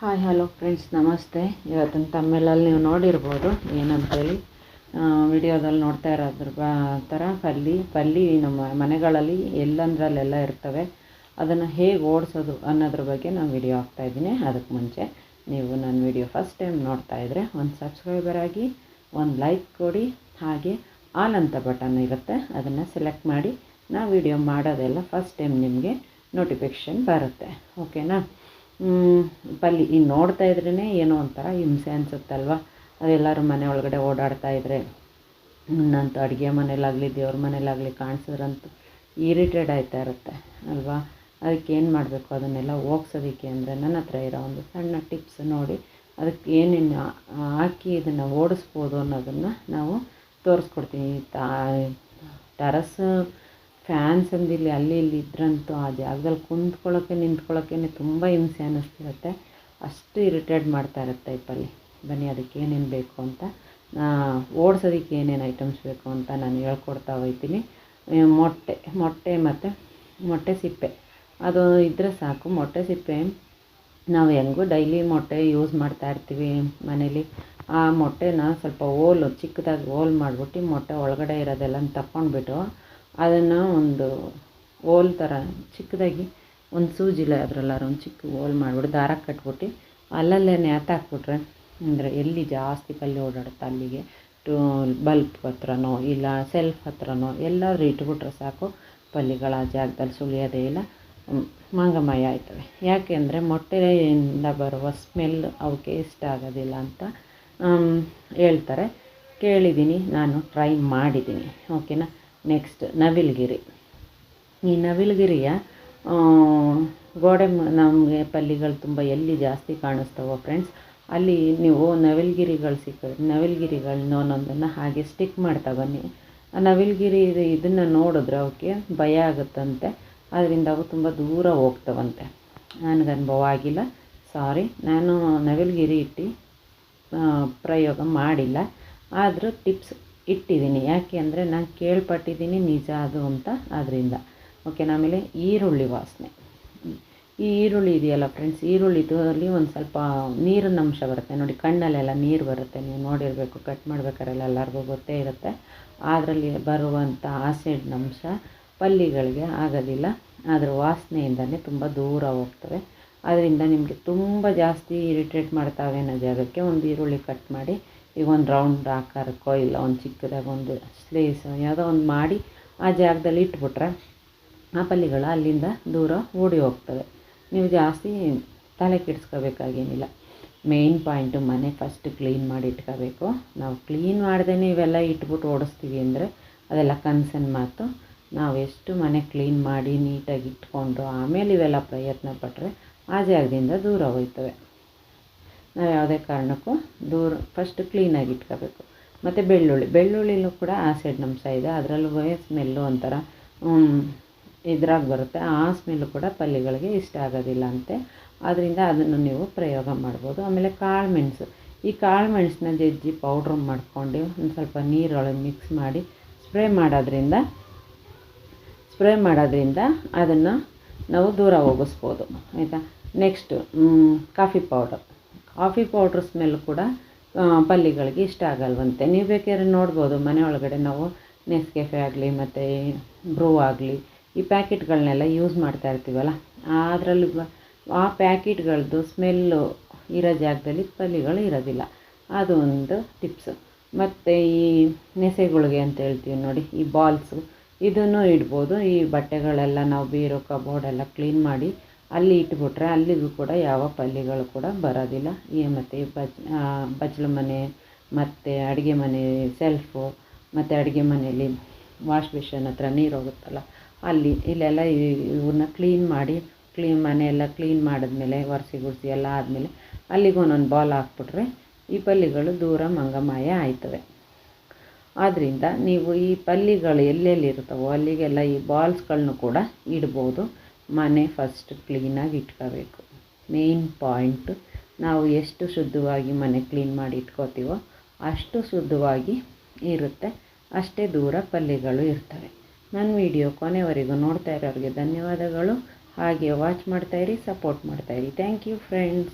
Hi hello friends, ನಮಸ್ತೆ. ಇವತ್ತಿನ ತಮ್ಮೇಲಲ್ಲಿ ನೀವು ನೋಡಿರ್ಬೋದು ಏನಂತೇಳಿ. ವಿಡಿಯೋದಲ್ಲಿ ನೋಡ್ತಾ ಇರೋದ್ರ ಥರ ಪಲ್ಲಿ ನಮ್ಮ ಮನೆಗಳಲ್ಲಿ ಎಲ್ಲಂದ್ರಲ್ಲೆಲ್ಲ ಇರ್ತವೆ. ಅದನ್ನು ಹೇಗೆ ಓಡಿಸೋದು ಅನ್ನೋದ್ರ ಬಗ್ಗೆ ನಾನು ವಿಡಿಯೋ ಹಾಕ್ತಾಯಿದ್ದೀನಿ. ಅದಕ್ಕೆ ಮುಂಚೆ ನೀವು ನನ್ನ ವಿಡಿಯೋ ಫಸ್ಟ್ ಟೈಮ್ ನೋಡ್ತಾ ಇದ್ದರೆ ಒಂದು ಸಬ್ಸ್ಕ್ರೈಬರ್ ಆಗಿ, ಒಂದು ಲೈಕ್ ಕೊಡಿ, ಹಾಗೆ ಆಲ್ ಅಂತ ಬಟನ್ ಇರುತ್ತೆ, ಅದನ್ನು ಸೆಲೆಕ್ಟ್ ಮಾಡಿ ನಾವು ವಿಡಿಯೋ ಮಾಡೋದೆಲ್ಲ ಫಸ್ಟ್ ಟೈಮ್ ನಿಮಗೆ ನೋಟಿಫಿಕೇಷನ್ ಬರುತ್ತೆ. ಓಕೆನಾ? ಪಲ್ಲಿ ಇನ್ನು ನೋಡ್ತಾ ಇದ್ರೇ ಏನೋ ಒಂಥರ ಹಿಂಸೆ ಅನಿಸುತ್ತಲ್ವ. ಅದೆಲ್ಲರೂ ಮನೆ ಒಳಗಡೆ ಓಡಾಡ್ತಾಯಿದ್ರೆ, ನನ್ನಂತೂ ಅಡುಗೆ ಮನೇಲಾಗಲಿ ದೇವ್ರ ಮನೇಲಾಗಲಿ ಕಾಣಿಸಿದ್ರಂತೂ ಇರಿಟೇಟ್ ಆಯ್ತಾ ಇರುತ್ತೆ ಅಲ್ವಾ. ಅದಕ್ಕೆ ಏನು ಮಾಡಬೇಕು, ಅದನ್ನೆಲ್ಲ ಹೋಗ್ಸೋದಕ್ಕೆ ಅಂದರೆ ನನ್ನ ಹತ್ರ ಇರೋ ಒಂದು ಸಣ್ಣ ಟಿಪ್ಸ್ ನೋಡಿ ಅದಕ್ಕೆ ಏನೇನು ಹಾಕಿ ಇದನ್ನು ಓಡಿಸ್ಬೋದು ಅನ್ನೋದನ್ನು ನಾವು ತೋರಿಸ್ಕೊಡ್ತೀನಿ. ಟೆರಸ್ ಫ್ಯಾನ್ಸ್ ಅಂದಿಲ್ಲಿ ಅಲ್ಲಿ ಇಲ್ಲಿ ಇದ್ರಂತೂ ಆ ಜಾಗದಲ್ಲಿ ನಿಂತ್ಕೊಳ್ಳೋಕ್ಕೆ ತುಂಬ ಹಿಂಸೆ ಅನ್ನಿಸ್ತಿರುತ್ತೆ. ಅಷ್ಟು ಇರಿಟೇಟ್ ಮಾಡ್ತಾ ಇರುತ್ತೆ ಈ ಪಲ್ಲಿ. ಬನ್ನಿ ಅದಕ್ಕೆ ಏನೇನು ಬೇಕು ಅಂತ, ಓಡಿಸೋದಕ್ಕೆ ಏನೇನು ಐಟಮ್ಸ್ ಬೇಕು ಅಂತ ನಾನು ಹೇಳ್ಕೊಡ್ತಾ ಹೋಗ್ತೀನಿ. ಮೊಟ್ಟೆ ಮತ್ತು ಮೊಟ್ಟೆ ಸಿಪ್ಪೆ ಅದು ಇದ್ದರೆ ಸಾಕು. ಮೊಟ್ಟೆ ಸಿಪ್ಪೆ ನಾವು ಹೆಂಗೂ ಡೈಲಿ ಮೊಟ್ಟೆ ಯೂಸ್ ಮಾಡ್ತಾ ಇರ್ತೀವಿ ಮನೇಲಿ. ಆ ಮೊಟ್ಟೆನ ಸ್ವಲ್ಪ ಚಿಕ್ಕದಾಗಿ ಮಾಡಿಬಿಟ್ಟು ಮೊಟ್ಟೆ ಒಳಗಡೆ ಇರೋದೆಲ್ಲ ತಗೊಂಡ್ಬಿಟ್ಟು ಅದನ್ನು ಒಂದು ಥರ ಚಿಕ್ಕದಾಗಿ ಒಂದು ಸೂಜಿಲೆ ಅದರಲ್ಲಾರ ಒಂದು ಚಿಕ್ಕ ಮಾಡಿಬಿಟ್ಟು ದಾರ ಕಟ್ಬಿಟ್ಟು ಅಲ್ಲಲ್ಲೇ ನೇತಾಕ್ಬಿಟ್ರೆ, ಅಂದರೆ ಎಲ್ಲಿ ಜಾಸ್ತಿ ಪಲ್ಲಿ ಓಡಾಡುತ್ತೆ ಅಲ್ಲಿಗೆ ಬಲ್ಪ್ ಹತ್ರನೋ ಇಲ್ಲ ಸೆಲ್ಫ್ ಹತ್ರನೋ ಎಲ್ಲಾದರೂ ಇಟ್ಬಿಟ್ರೆ ಸಾಕು. ಪಲ್ಲಿಗಳ ಜಾಗದಲ್ಲಿ ಸುಳಿಯೋದೇ ಇಲ್ಲ, ಮಂಗಮಯ ಆಯ್ತವೆ. ಯಾಕೆ ಅಂದರೆ ಮೊಟ್ಟೆಯಿಂದ ಬರುವ ಸ್ಮೆಲ್ ಅವಕ್ಕೆ ಇಷ್ಟ ಆಗೋದಿಲ್ಲ ಅಂತ ಹೇಳ್ತಾರೆ. ಕೇಳಿದ್ದೀನಿ, ನಾನು ಟ್ರೈ ಮಾಡಿದ್ದೀನಿ. ಓಕೆನಾ? ನೆಕ್ಸ್ಟ್ ನವಿಲುಗಿರಿ. ಈ ನವಿಲುಗಿರಿಯ ಗೋಡೆ ನಮಗೆ ಪಲ್ಲಿಗಳು ತುಂಬ ಎಲ್ಲಿ ಜಾಸ್ತಿ ಕಾಣಿಸ್ತವೋ ಫ್ರೆಂಡ್ಸ್, ಅಲ್ಲಿ ನೀವು ನವಿಲುಗಿರಿಗಳು ಸಿಕ್ಕಿದ್ರೆ ನವಿಲುಗಿರಿಗಳನ್ನ ಒಂದೊಂದನ್ನು ಹಾಗೆ ಸ್ಟಿಕ್ ಮಾಡ್ತಾ ಬನ್ನಿ. ಆ ನವಿಲುಗಿರಿ ಇದನ್ನು ನೋಡಿದ್ರೆ ಅವಕ್ಕೆ ಭಯ ಆಗುತ್ತಂತೆ, ಅದರಿಂದ ಅವು ತುಂಬ ದೂರ ಹೋಗ್ತವಂತೆ. ನನಗೆ ಅನುಭವ ಆಗಿಲ್ಲ, ಸಾರಿ. ನಾನು ನವಿಲುಗಿರಿ ಇಟ್ಟು ಪ್ರಯೋಗ ಮಾಡಿಲ್ಲ, ಆದರೂ ಟಿಪ್ಸ್ ಇಟ್ಟಿದ್ದೀನಿ. ಯಾಕೆ ಅಂದರೆ ನಾನು ಕೇಳ್ಪಟ್ಟಿದ್ದೀನಿ, ನಿಜ ಅದು ಅಂತ. ಆದ್ದರಿಂದ ಓಕೆ. ಆಮೇಲೆ ಈರುಳ್ಳಿ ವಾಸನೆ. ಈ ಈರುಳ್ಳಿ ಇದೆಯಲ್ಲ ಫ್ರೆಂಡ್ಸ್, ಈರುಳ್ಳಿದಲ್ಲಿ ಒಂದು ಸ್ವಲ್ಪ ನೀರಿನ ಅಂಶ ಬರುತ್ತೆ ನೋಡಿ, ಕಣ್ಣಲ್ಲೆಲ್ಲ ನೀರು ಬರುತ್ತೆ. ನೀವು ನೋಡಿರಬೇಕು, ಕಟ್ ಮಾಡ್ಬೇಕಾರೆಲ್ಲ ಎಲ್ಲರಿಗೂ ಗೊತ್ತೇ ಇರುತ್ತೆ. ಅದರಲ್ಲಿ ಬರುವಂಥ ಆಸಿಡ್ ಅಂಶ ಪಲ್ಲಿಗಳಿಗೆ ಆಗೋದಿಲ್ಲ, ಅದರ ವಾಸನೆಯಿಂದಲೇ ತುಂಬ ದೂರ ಹೋಗ್ತವೆ. ಅದರಿಂದ ನಿಮಗೆ ತುಂಬ ಜಾಸ್ತಿ ಇರಿಟೇಟ್ ಮಾಡ್ತಾವೆ ಅನ್ನೋ ಜಾಗಕ್ಕೆ ಒಂದು ಈರುಳ್ಳಿ ಕಟ್ ಮಾಡಿ, ಈಗ ಒಂದು ರೌಂಡ್ ಆಕಾರಕ್ಕೋ ಇಲ್ಲ ಒಂದು ಚಿಕ್ಕದಾಗಿ ಒಂದು ಸ್ಲೇಸ್ ಯಾವುದೋ ಒಂದು ಮಾಡಿ ಆ ಜಾಗದಲ್ಲಿ ಇಟ್ಬಿಟ್ರೆ ಆ ಪಲ್ಲಿಗಳು ಅಲ್ಲಿಂದ ದೂರ ಓಡಿ ಹೋಗ್ತವೆ. ನೀವು ಜಾಸ್ತಿ ತಲೆ ಕೆಡಿಸ್ಕೋಬೇಕಾಗೇನಿಲ್ಲ. ಮೇಯ್ನ್ ಪಾಯಿಂಟು, ಮನೆ ಫಸ್ಟ್ ಕ್ಲೀನ್ ಮಾಡಿ ಇಟ್ಕೋಬೇಕು. ನಾವು ಕ್ಲೀನ್ ಮಾಡ್ದೇ ಇವೆಲ್ಲ ಇಟ್ಬಿಟ್ಟು ಓಡಿಸ್ತೀವಿ ಅಂದರೆ ಅದೆಲ್ಲ ಕನಸಿನ ಮಾತು. ನಾವು ಎಷ್ಟು ಮನೆ ಕ್ಲೀನ್ ಮಾಡಿ ನೀಟಾಗಿ ಇಟ್ಕೊಂಡು ಆಮೇಲೆ ಇವೆಲ್ಲ ಪ್ರಯತ್ನ ಪಟ್ಟರೆ ಆ ಜಾಗದಿಂದ ದೂರ ಹೋಗ್ತವೆ. ನಾವು ಯಾವುದೇ ಕಾರಣಕ್ಕೂ ಫಸ್ಟ್ ಕ್ಲೀನಾಗಿ ಇಟ್ಕೋಬೇಕು. ಮತ್ತು ಬೆಳ್ಳುಳ್ಳಿಲೂ ಕೂಡ ಆಸಿಡ್ ಅಂಶ ಇದೆ, ಅದರಲ್ಲೂ ಸ್ಮೆಲ್ಲು ಒಂಥರ ಇದ್ರಾಗಿ ಬರುತ್ತೆ. ಆ ಸ್ಮೆಲ್ಲು ಕೂಡ ಪಲ್ಲಿಗಳಿಗೆ ಇಷ್ಟ ಆಗೋದಿಲ್ಲ ಅಂತೆ. ಆದ್ದರಿಂದ ಅದನ್ನು ನೀವು ಪ್ರಯೋಗ ಮಾಡ್ಬೋದು. ಆಮೇಲೆ ಕಾಳುಮೆಣಸು. ಈ ಕಾಳುಮೆಣಸನ್ನ ಜಜ್ಜಿ ಪೌಡ್ರ್ ಮಾಡ್ಕೊಂಡು ಒಂದು ಸ್ವಲ್ಪ ನೀರೊಳಗೆ ಮಿಕ್ಸ್ ಮಾಡಿ ಸ್ಪ್ರೇ ಮಾಡೋದ್ರಿಂದ ಅದನ್ನು ನಾವು ದೂರ ಹೋಗಿಸ್ಬೋದು. ಆಯಿತಾ? ನೆಕ್ಸ್ಟು ಕಾಫಿ ಪೌಡ್ರ್ ಸ್ಮೆಲ್ ಕೂಡ ಪಲ್ಲಿಗಳಿಗೆ ಇಷ್ಟ ಆಗಲ್ವಂತೆ. ನೀವು ಬೇಕಾದ್ರೆ ನೋಡ್ಬೋದು, ಮನೆ ಒಳಗಡೆ ನಾವು ನೆಸ್ಕೆಫೆ ಆಗಲಿ ಮತ್ತು ಬ್ರೂ ಆಗಲಿ ಈ ಪ್ಯಾಕೆಟ್ಗಳನ್ನೆಲ್ಲ ಯೂಸ್ ಮಾಡ್ತಾ ಇರ್ತೀವಲ್ಲ, ಅದರಲ್ಲಿ ಆ ಪ್ಯಾಕೆಟ್ಗಳದ್ದು ಸ್ಮೆಲ್ಲು ಇರೋ ಜಾಗದಲ್ಲಿ ಪಲ್ಲಿಗಳು ಇರೋದಿಲ್ಲ. ಅದು ಒಂದು ಟಿಪ್ಸು. ಮತ್ತು ಈ ನೆಸೆಗುಳಿಗೆ ಅಂತ ಹೇಳ್ತೀವಿ ನೋಡಿ, ಈ ಬಾಲ್ಸು, ಇದನ್ನು ಇಡ್ಬೋದು. ಈ ಬಟ್ಟೆಗಳೆಲ್ಲ ನಾವು ಬೀರೋ ಕಬೋರ್ಡೆಲ್ಲ ಕ್ಲೀನ್ ಮಾಡಿ ಅಲ್ಲಿ ಇಟ್ಬಿಟ್ರೆ ಅಲ್ಲಿಗೂ ಕೂಡ ಯಾವ ಪಲ್ಲಿಗಳು ಕೂಡ ಬರೋದಿಲ್ಲ. ಮತ್ತು ಬಚ್ಚಲು ಮನೆ ಮತ್ತು ಅಡುಗೆ ಮನೆ ಸೆಲ್ಫು ಮತ್ತು ಅಡುಗೆ ಮನೆಯಲ್ಲಿ ವಾಶ್ ಬೇಷನ್ ಹತ್ರ ನೀರು ಹೋಗುತ್ತಲ್ಲ, ಇಲ್ಲೆಲ್ಲ ಇವನ್ನ ಮನೆಯೆಲ್ಲ ಕ್ಲೀನ್ ಮಾಡಿದ್ಮೇಲೆ ಒರೆಸಿ ಎಲ್ಲ ಆದಮೇಲೆ ಅಲ್ಲಿಗೆ ಒಂದೊಂದು ಬಾಲ್ ಹಾಕ್ಬಿಟ್ರೆ ಈ ಪಲ್ಲಿಗಳು ದೂರ ಮಂಗಮಾಯ ಆಯ್ತವೆ. ಆದ್ದರಿಂದ ನೀವು ಈ ಪಲ್ಲಿಗಳು ಎಲ್ಲೆಲ್ಲಿರ್ತವೋ ಅಲ್ಲಿಗೆಲ್ಲ ಈ ಬಾಲ್ಸ್ಗಳನ್ನೂ ಕೂಡ ಇಡ್ಬೋದು. ಮನೆ ಫಸ್ಟ್ ಕ್ಲೀನಾಗಿ ಇಟ್ಕೋಬೇಕು. ಮೇಯ್ನ್ ಪಾಯಿಂಟು, ನಾವು ಎಷ್ಟು ಶುದ್ಧವಾಗಿ ಮನೆ ಕ್ಲೀನ್ ಮಾಡಿ ಇಟ್ಕೋತೀವೋ ಅಷ್ಟು ಶುದ್ಧವಾಗಿ ಇರುತ್ತೆ, ಅಷ್ಟೇ ದೂರ ಪಲ್ಲಿಗಳು ಇರ್ತವೆ. ನನ್ನ ವಿಡಿಯೋ ಕೊನೆವರೆಗೂ ನೋಡ್ತಾ ಇರೋರಿಗೆ ಧನ್ಯವಾದಗಳು. ಹಾಗೆ ವಾಚ್ ಮಾಡ್ತಾಯಿರಿ, ಸಪೋರ್ಟ್ ಮಾಡ್ತಾಯಿರಿ. Thank you friends.